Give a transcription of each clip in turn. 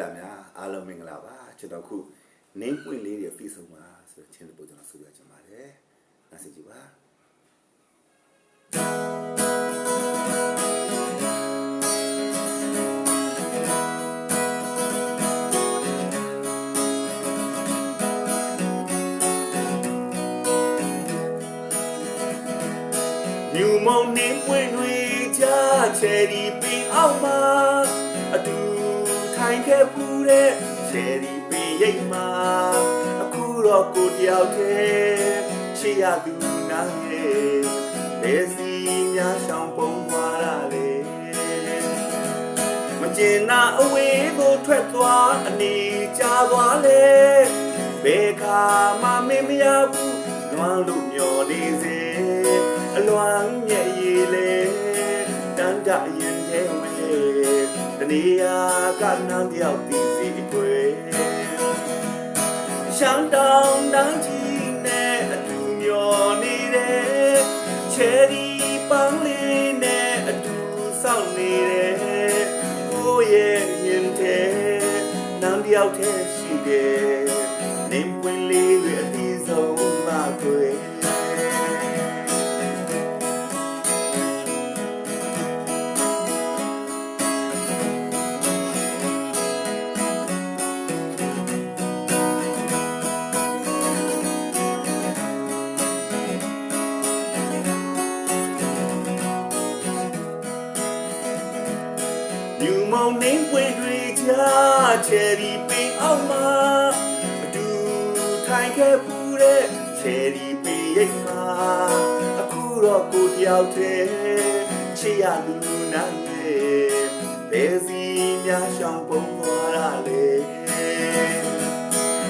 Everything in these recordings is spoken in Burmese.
ဒါများအားလုံးမင်္ဂလာပါကျွန်တော်ခုနင်းပွင့်လေးတွေပြည့်စုံပါဆိုတော့ချင်းတဲ့ပုံကျွန်တော်ဆိုပြချင်ပါတယ်နားဆင်ကြည့်ပါမြူမုံနင်းပွင့်တွေချချယ်ဒီပင်အောက်မှာအတူထိုင်ခဲ့ဖူးတဲ့ချယ်ဒီပင်ရိပ်မှာအခုတော့ကိုတယောက်တည်းချစ်ရသူနားရဲ့ဘယ်စီများရှောင်ပုံွားရလေမကျင်နာအဝေးကိုထွက်သွားအနေကြသွားလေဘယ်ခါမှမင်းမရဘူးလွမ်းလို့မျောနေစေအလွမ်းရဲ့ရည်လေတန်ကြရင်ထဲဝေးတနေရာကနန်းတယောက်တည်စီခွေရှမ်းတောင်တန်းကြီးနဲ့အတူမျောနေတဲ့ချယ်ရီပန်းလေးနဲ့အတူစောင့်နေတဲ့ကိုရဲ့ရင်ထဲနန်းတယောက်ထဲရှိတယ်နေပွင့်လေးတွေအပြီးဆုံးမှခွေမြူမောင်နှင်းပွင့်တွေချချယ်ရီပင်အောက်မှာအတူထိုင်ခဲ့ဖူးတဲ့ချယ်ရီပင်ရိပ်မှာအခုတော့ကိုတယောက်တည်းချစ်ရသူနားရဲ့ဘယ်စီများရှောင်ပုံသွားရလေ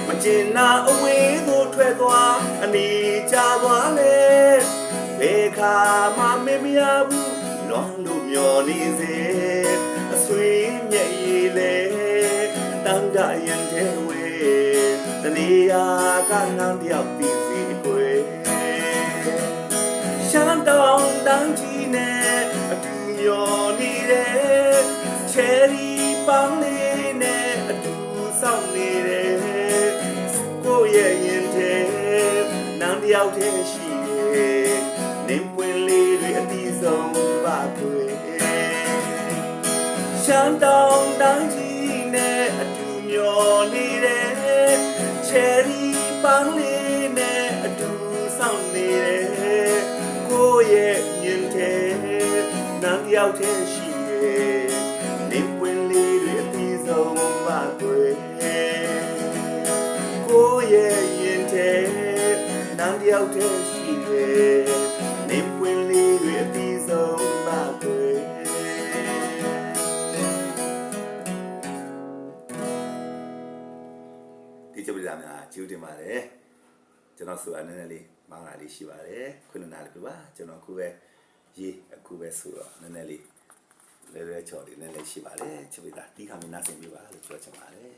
မကျင်နာအဝေးကိုထွက်သွားအနေကြသွားလေဘယ်ခါမှမမရဘူးလွန်လို့မျောနေစေအဆွေမျက်ရည်လေတန်ကြရင်ထဲဝေးတနေရာကနန်းတယောက်တည်စီခွေရှမ်းတောင်တန်းကြီးနဲ့အတူမျောနေတဲ့ချယ်ရီပန်းလေးနဲ့အတူစောင့်နေတဲ့ကိုရဲ့ရင်ထဲနန်းတယောက်ထဲရှိရဲ့နေပွင့်လေးတွေအတီးဆုံးပါခွေရှမ်းတောင်တန်းကြီးနဲ့အတူမျောနေတဲ့ချယ်ရီပန်းလေးနဲ့အတူစောင့်နေတဲ့ကိုရဲ့ရင်ထဲနန်းတယောက်ထဲရှိရဲ့နေပွင့်လေးတွေအတီးဆုံးပါခွေကိုရဲ့ရင်ထဲနန်းတယောက်ထဲရှိရဲ့နေပွင့်လေးတွေအတီးဆုံးပါခွေဒီကြိုးပြတာများကျူးတင်ပါတယ်ကျွန်တော်ဆိုတာနည်းနည်းလေးမောင်းလာလေးရှိပါတယ်ခွန်းနာလေးပြပါကျွန်တော်အခုပဲရေးအခုပဲဆိုတော့နည်းနည်းလေးလဲချော်လေးနည်းနည်းရှိပါတယ်ချစ်ပြတာဒီခါမင်းနားဆင်ပြပါလို့ပြောချင်ပါတယ်